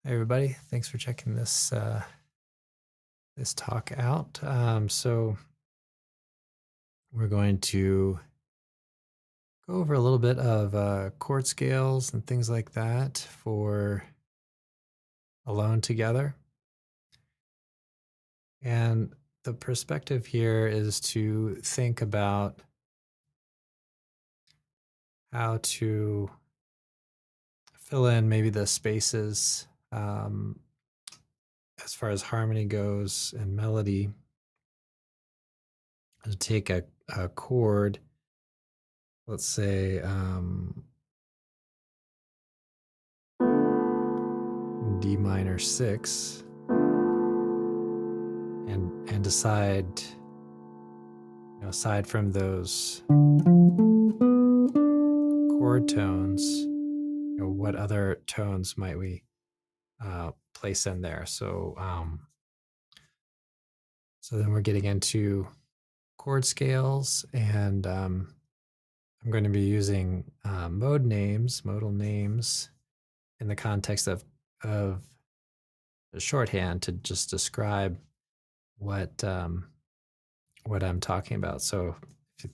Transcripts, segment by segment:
Hey everybody, thanks for checking this this talk out. So we're going to go over a little bit of chord scales and things like that for Alone Together. And the perspective here is to think about how to fill in maybe the spaces as far as harmony goes and melody. To take a chord, let's say D minor 6, and decide, aside from those chord tones, what other tones might we place in there? So then we're getting into chord scales, and I'm going to be using modal names in the context of the shorthand to just describe what I'm talking about. So if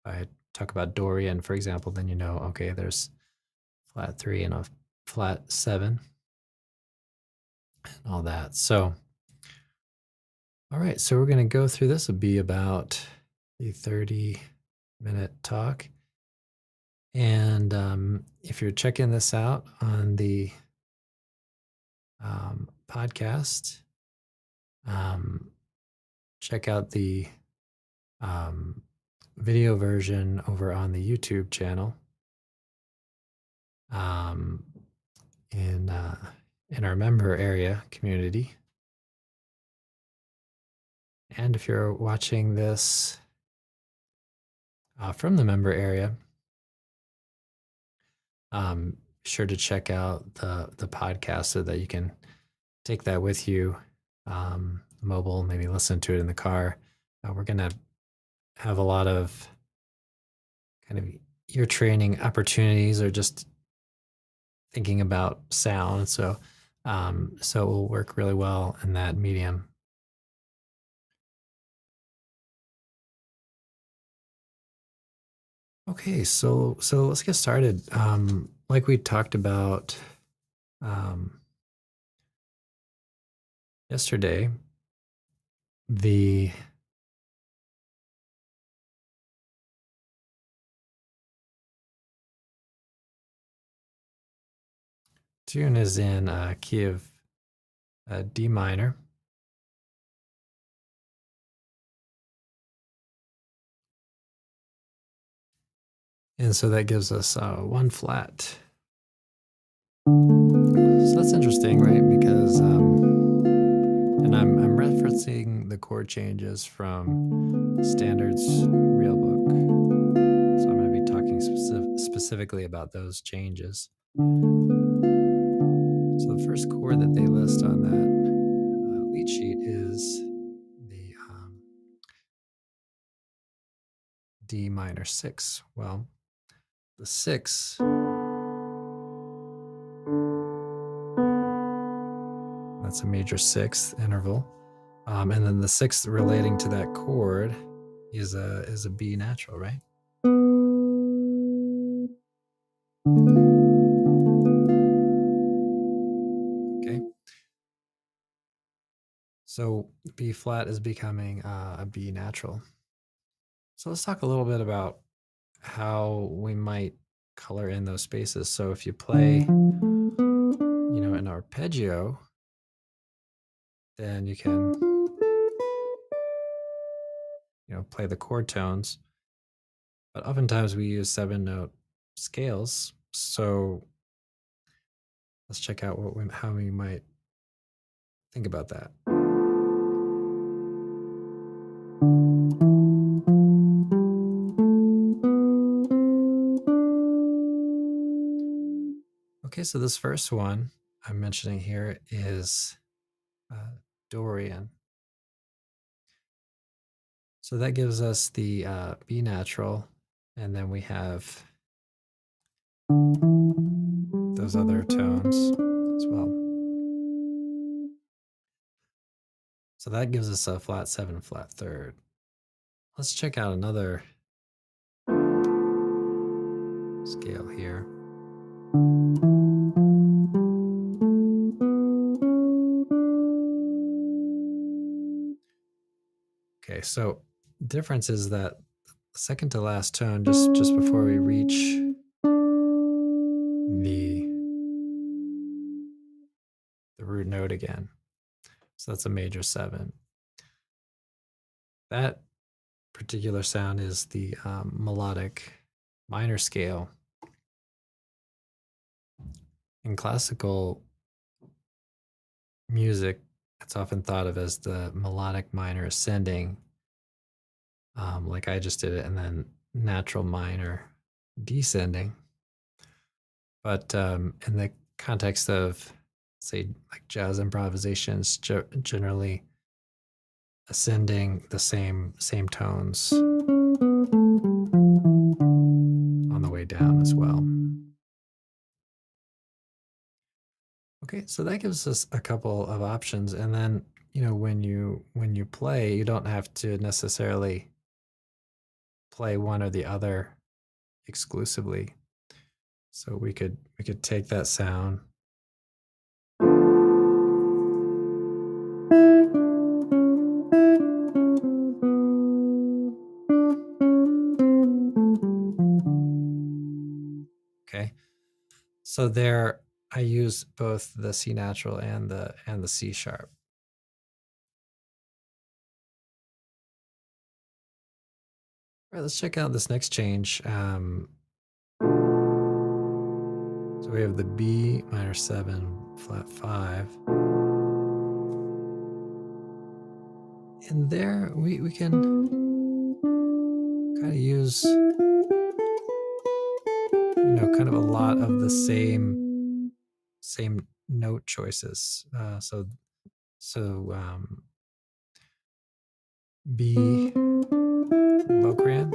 I talk about Dorian, for example, then okay, there's flat 3 and a flat 7 and all that. So, all right, so we're going to go through this. It'll be about a 30-minute talk. And if you're checking this out on the podcast, check out the video version over on the YouTube channel. In our member area community. And if you're watching this from the member area, sure to check out the podcast so that you can take that with you, mobile, maybe listen to it in the car. We're going to have a lot of kind of ear training opportunities, or just thinking about sound. So it will work really well in that medium. Okay, so let's get started. Like we talked about yesterday, the tune is in key of D minor. And so that gives us one flat. So that's interesting, right? Because, and I'm referencing the chord changes from Standards Real Book. So I'm going to be talking specifically about those changes. So the first chord that they list on that lead sheet is the D minor 6. Well, the 6 that's a major 6th interval, and then the 6th relating to that chord is a B natural, right? Okay, so B flat is becoming a B natural. So let's talk a little bit about how we might color in those spaces. So if you play, an arpeggio, then you can, play the chord tones. But oftentimes we use 7-note scales. So let's check out how we might think about that. Okay, so this first one I'm mentioning here is Dorian. So that gives us the B natural, and then we have those other tones as well. So that gives us a flat 7, flat 3rd. Let's check out another scale here. Okay, so difference is that second to last tone, just before we reach the root note again. So that's a major 7. That particular sound is the melodic minor scale. In classical music, it's often thought of as the melodic minor ascending, like I just did it, and then natural minor descending. But in the context of, say, like jazz improvisations, generally ascending the same tones on the way down as well. Okay, so that gives us a couple of options, and then when you play, you don't have to necessarily play one or the other exclusively. So we could take that sound okay. So there I use both the C natural and the C sharp. All right, let's check out this next change. So we have the B minor 7 flat 5. And there we can kind of use kind of a lot of the same note choices. So B Locrian,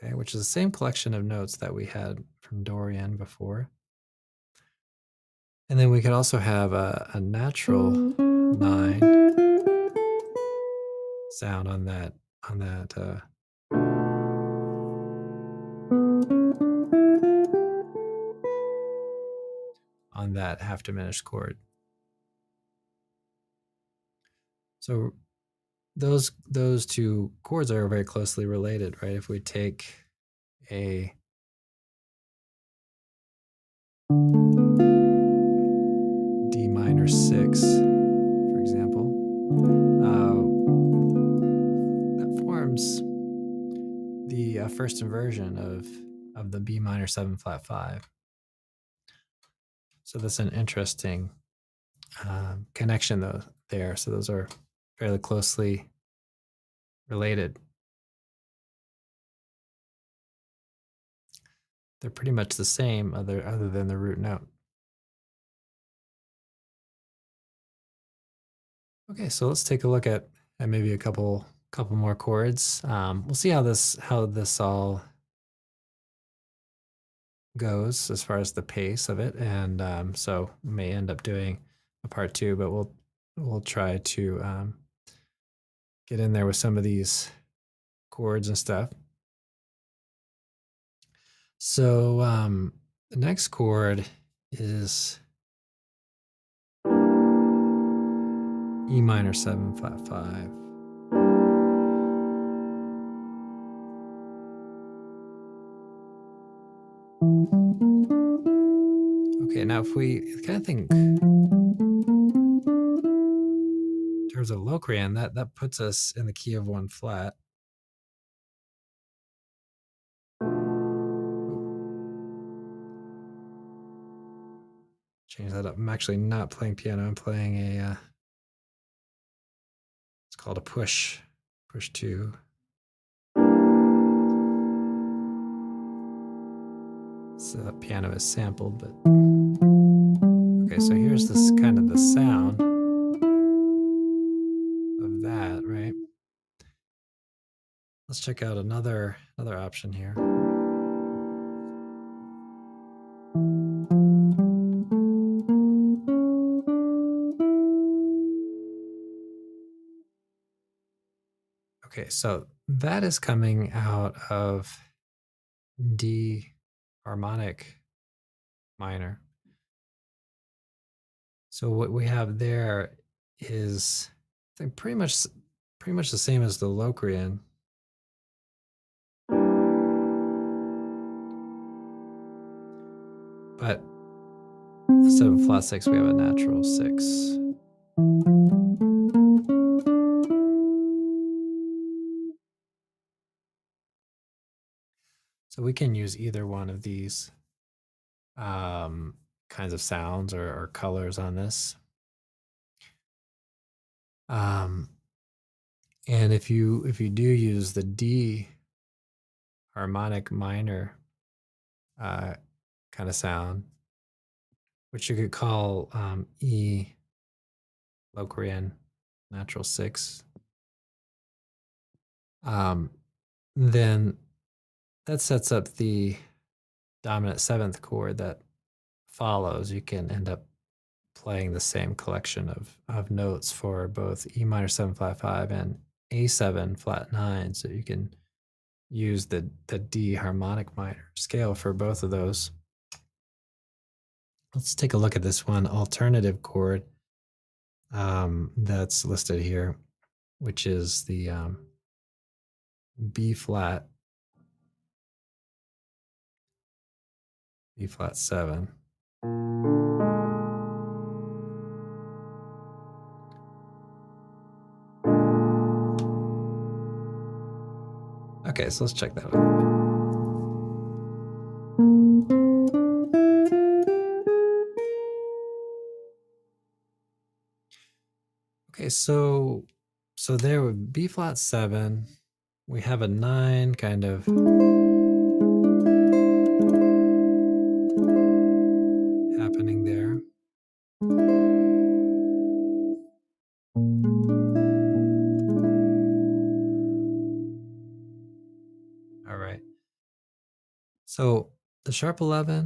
okay, which is the same collection of notes that we had from Dorian before. And then we could also have a natural 9 sound on that half diminished chord. So those two chords are very closely related, right? If we take a D minor 6, for example, that forms the first inversion of the B minor 7 flat 5. So that's an interesting connection there. So those are fairly closely related. They're pretty much the same other than the root note. Okay, so let's take a look at maybe a couple more chords. We'll see how this all goes as far as the pace of it, and so we may end up doing a part 2, but we'll try to get in there with some of these chords and stuff. So the next chord is E minor 7 flat 5. Okay, now if we kind of think terms of Locrian, that puts us in the key of 1 flat. Change that up. I'm actually not playing piano. I'm playing a, it's called a push 2. So piano is sampled, but okay, so here's this kind of the sound of that, right? Let's check out another option here. Okay, so that is coming out of D harmonic minor. So what we have there is, I think, pretty much the same as the Locrian. But instead of a flat 6, we have a natural 6. So we can use either one of these kinds of sounds or colors on this. And if you do use the D harmonic minor kind of sound, which you could call E Locrian natural 6, then that sets up the dominant 7th chord that follows. You can end up playing the same collection of notes for both E minor 7 flat 5 and A7 flat 9. So you can use the D harmonic minor scale for both of those. Let's take a look at this one alternative chord that's listed here, which is the B flat 7. Okay, so let's check that out. Okay, so there with B flat 7, we have a 9 kind of happening there. All right. So the sharp 11,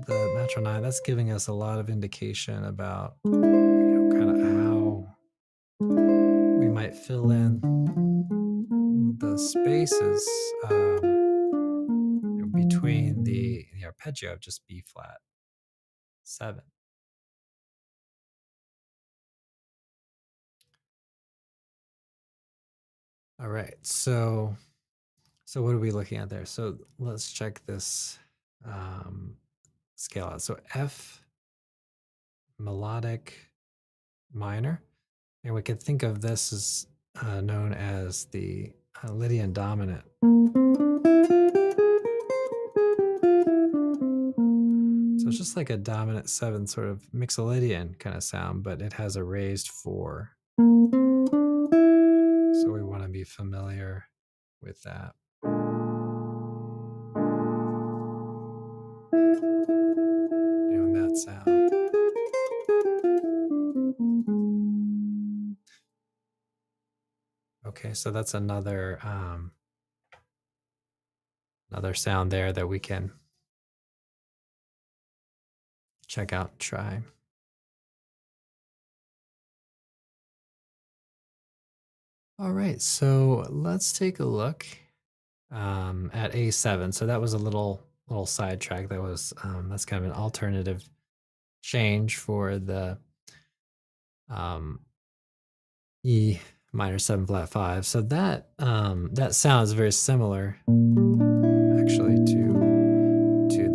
the natural 9, that's giving us a lot of indication about kind of how we might fill in the spaces between the arpeggio of just B flat 7. All right, so what are we looking at there? So let's check this scale out. So F melodic minor, and we can think of this as known as the Lydian dominant. So it's just like a dominant 7 sort of Mixolydian kind of sound, but it has a raised 4. So we want to be familiar with that. Doing that sound. Okay, so that's another sound there that we can check out and try. All right, so let's take a look at A7. So that was a little sidetrack. That was that's kind of an alternative change for the E minor 7 flat 5. So that that sound is very similar actually to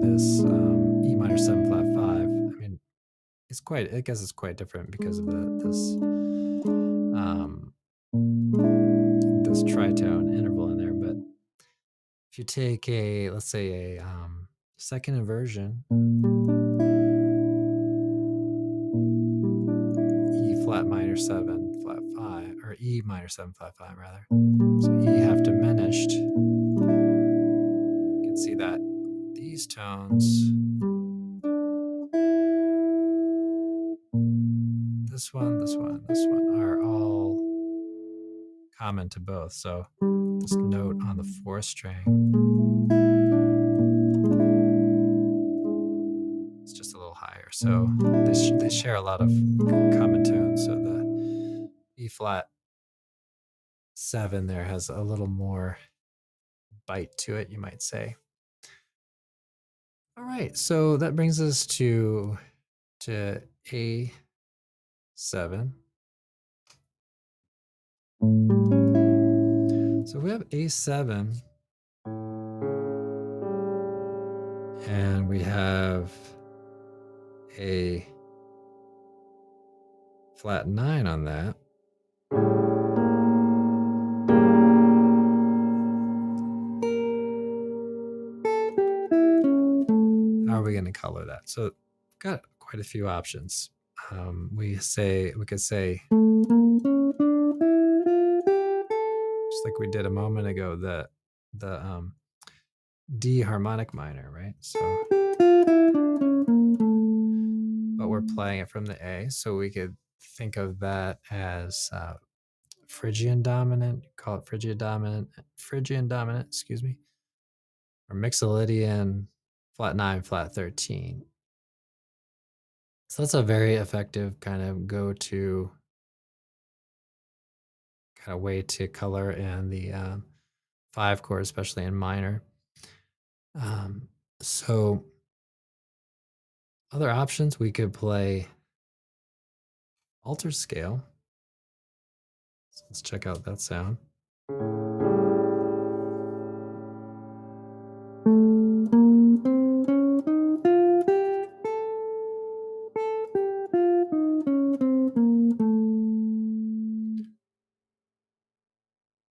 this E minor 7 flat 5. I mean, I guess it's quite different because of this this tritone interval in there. But if you take let's say a second inversion, E flat minor 7 flat 5, or E minor 7 flat 5 rather. So E half diminished. You can see that these tones, this one are all common to both. So this note on the fourth string, it's just a little higher. So they share a lot of common tones. So the E flat 7 there has a little more bite to it, you might say. All right, so that brings us to A7. So we have A7, and we have a flat 9 on that. How are we going to color that? So we've got quite a few options. We could say, just like we did a moment ago, the D harmonic minor, right? So, but we're playing it from the A, so we could think of that as Phrygian dominant. Call it Phrygian dominant, excuse me, or Mixolydian flat 9, flat 13. So that's a very effective kind of go-to kind of way to color in the 5 chord, especially in minor. So other options, we could play altered scale. So let's check out that sound.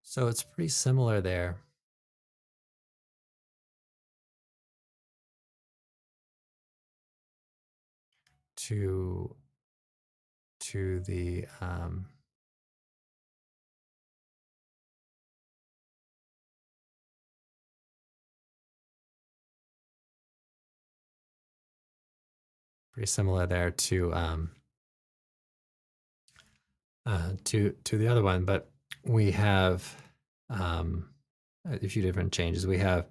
So it's pretty similar there. To the pretty similar there to the other one, but we have a few different changes. We have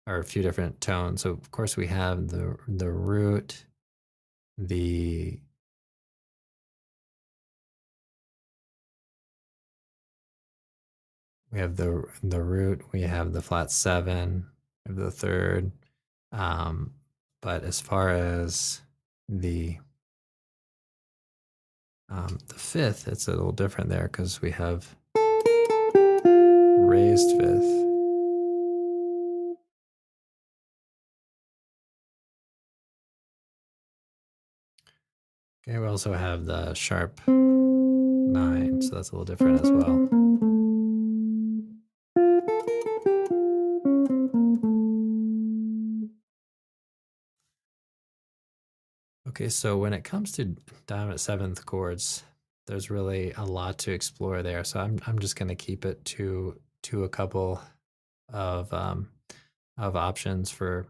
a few different tones. So of course we have the root, we have the root, we have the flat 7, we have the third. But as far as the fifth, it's a little different there because we have raised fifth. Okay, we also have the sharp 9, so that's a little different as well. Okay, so when it comes to dominant 7th chords, there's really a lot to explore there. So I'm just going to keep it to a couple of options for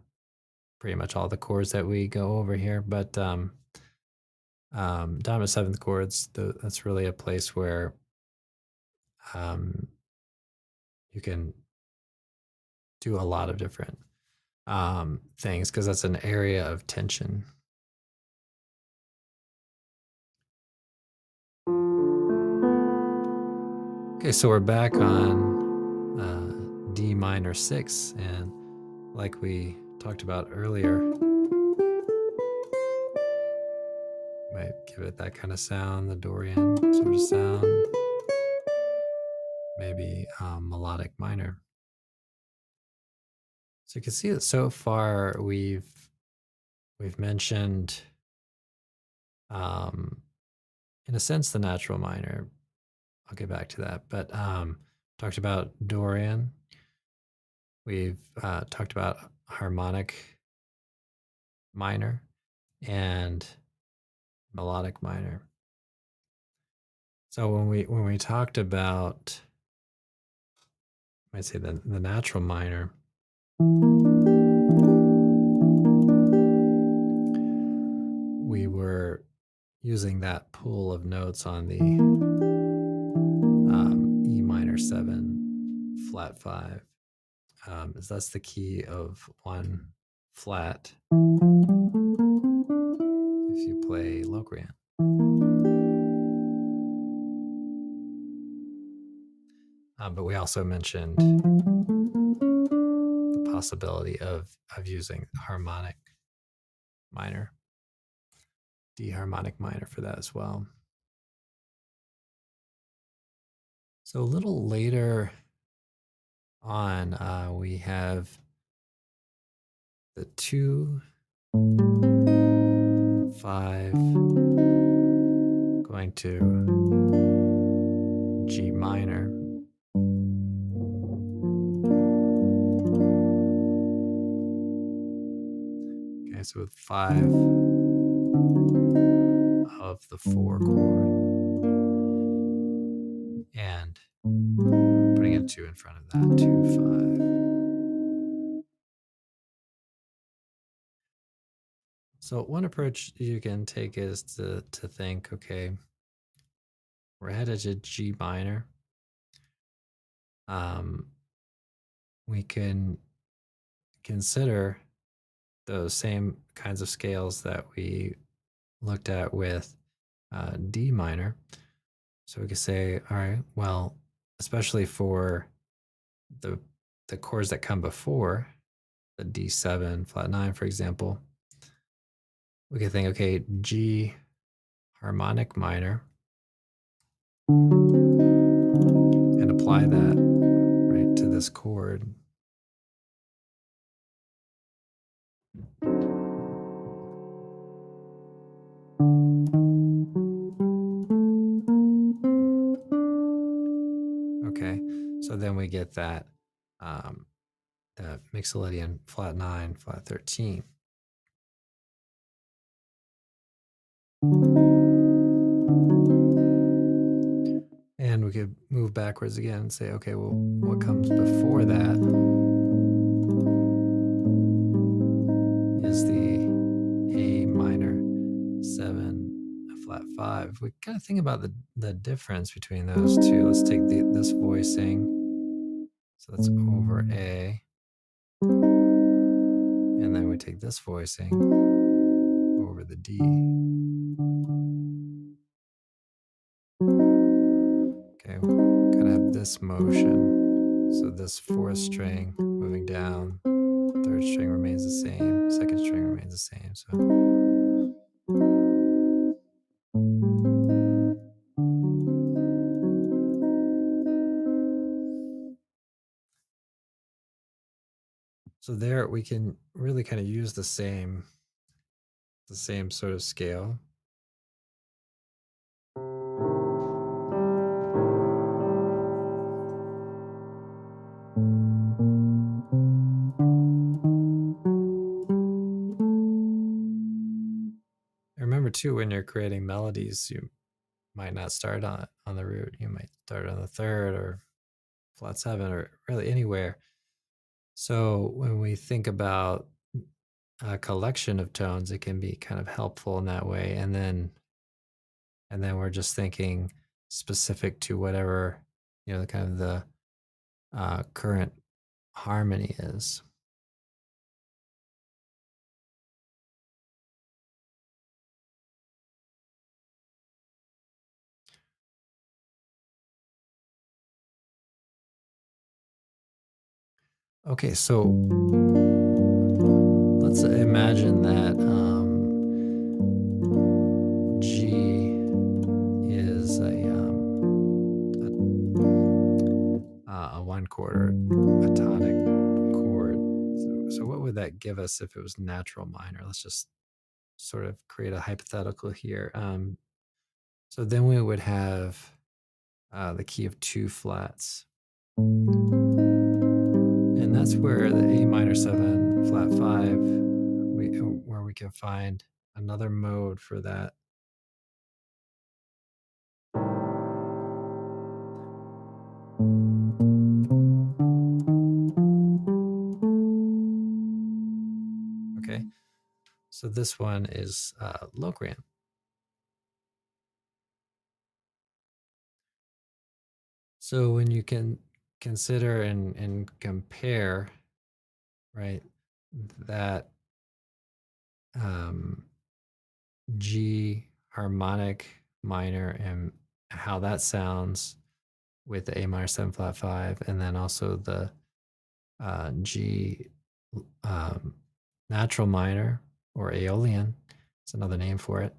pretty much all the chords that we go over here. But dominant 7th chords, that's really a place where you can do a lot of different things because that's an area of tension. Okay, so we're back on D minor 6, and like we talked about earlier, might give it that kind of sound, the Dorian sort of sound, maybe melodic minor. So you can see that so far we've mentioned, in a sense, the natural minor. I'll get back to that. But talked about Dorian. We've talked about harmonic minor and melodic minor. So when we talked about, I might say the natural minor, we were using that pool of notes on the E minor 7 flat 5, as that's the key of 1 flat if you play Locrian. But we also mentioned the possibility of using harmonic minor, D harmonic minor for that as well. So a little later on, we have the 2, 5 going to G minor. Okay, so with 5 of the 4 chord and putting a 2 in front of that, 2, 5. So one approach you can take is to think, okay, we're headed to G minor. We can consider those same kinds of scales that we looked at with D minor. So we could say, all right, well, especially for the chords that come before the D7 flat 9, for example, we could think, okay, G harmonic minor, and apply that right to this chord. Okay, so then we get that that Mixolydian flat 9, flat 13. And we could move backwards again and say, okay, well, what comes before that is the A minor 7, flat 5. We kind of think about the difference between those two. Let's take this voicing. So that's over A. And then we take this voicing over the D. Okay, kind of have this motion. So this 4th string moving down, 3rd string remains the same, 2nd string remains the same. So there we can really kind of use the same sort of scale. Remember too, when you're creating melodies, you might not start on the root. You might start on the 3rd or flat 7 or really anywhere. So when we think about a collection of tones, it can be kind of helpful in that way. And then we're just thinking specific to whatever, the kind of the current harmony is. Okay, so let's imagine that G is a 1 chord or a tonic chord. So what would that give us if it was natural minor? Let's just sort of create a hypothetical here. So then we would have the key of 2 flats. And that's where the A minor 7 flat 5, where we can find another mode for that. Okay, so this one is Locrian. So when you can consider and compare, right, that G harmonic minor and how that sounds with the A minor 7 flat 5, and then also the G natural minor or Aeolian, it's another name for it.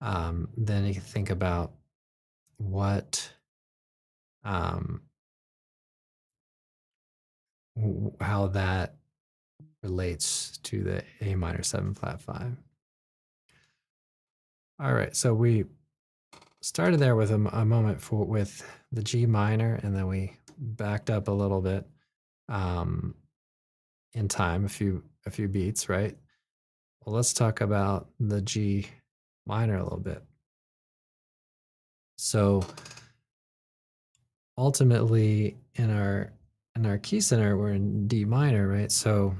Then you can think about what how that relates to the A minor 7 flat 5. All right, so we started there with a moment with the G minor, and then we backed up a little bit in time, a few beats, right? Well, let's talk about the G minor a little bit. So ultimately in our key center, we're in D minor, right? So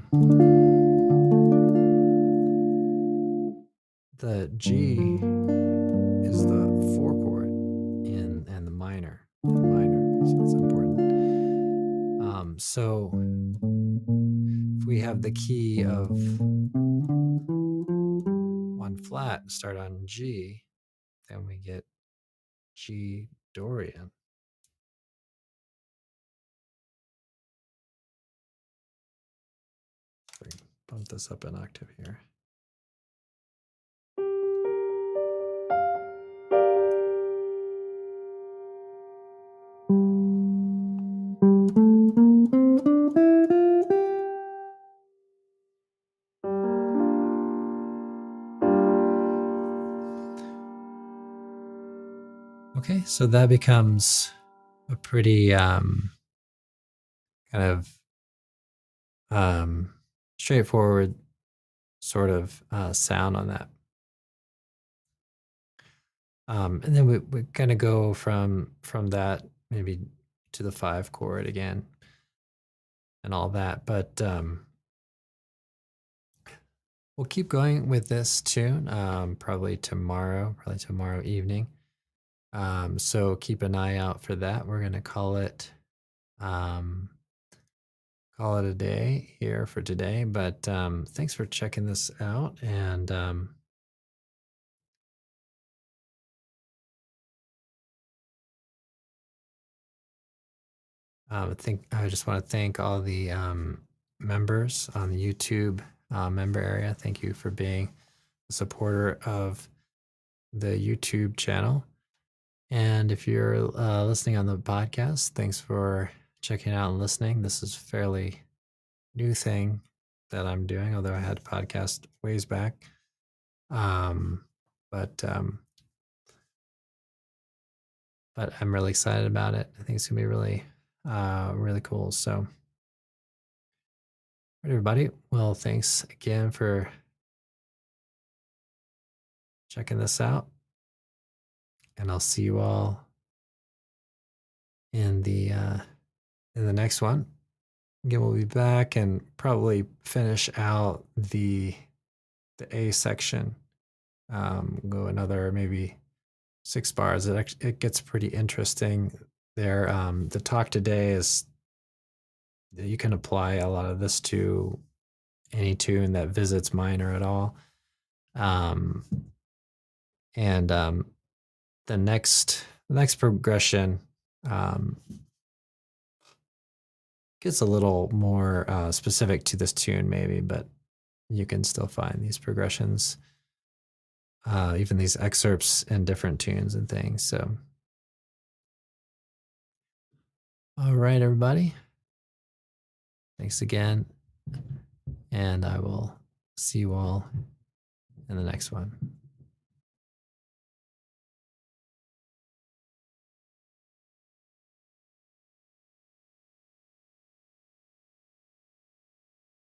the G is the 4 chord and the minor, so that's important. So if we have the key of 1 flat, start on G, then we get G Dorian. Bump this up an octave here. Okay, so that becomes a pretty kind of straightforward sort of sound on that. And then we kind of go from that maybe to the 5 chord again and all that. But we'll keep going with this tune probably tomorrow evening. So keep an eye out for that. We're going to call it a day here for today. But thanks for checking this out. And I just want to thank all the members on the YouTube member area. Thank you for being a supporter of the YouTube channel. And if you're listening on the podcast, thanks for checking out and listening. This is a fairly new thing that I'm doing, although I had a podcast ways back. But I'm really excited about it. I think it's gonna be really, really cool. So, all right, everybody. Well, thanks again for checking this out, and I'll see you all in the next one. Again, we'll be back and probably finish out the A section. Go another maybe 6 bars. It gets pretty interesting there. The talk today is you can apply a lot of this to any tune that visits minor at all. And the next progression gets a little more specific to this tune maybe, but you can still find these progressions, even these excerpts in different tunes and things. So, all right, everybody. Thanks again. And I will see you all in the next one.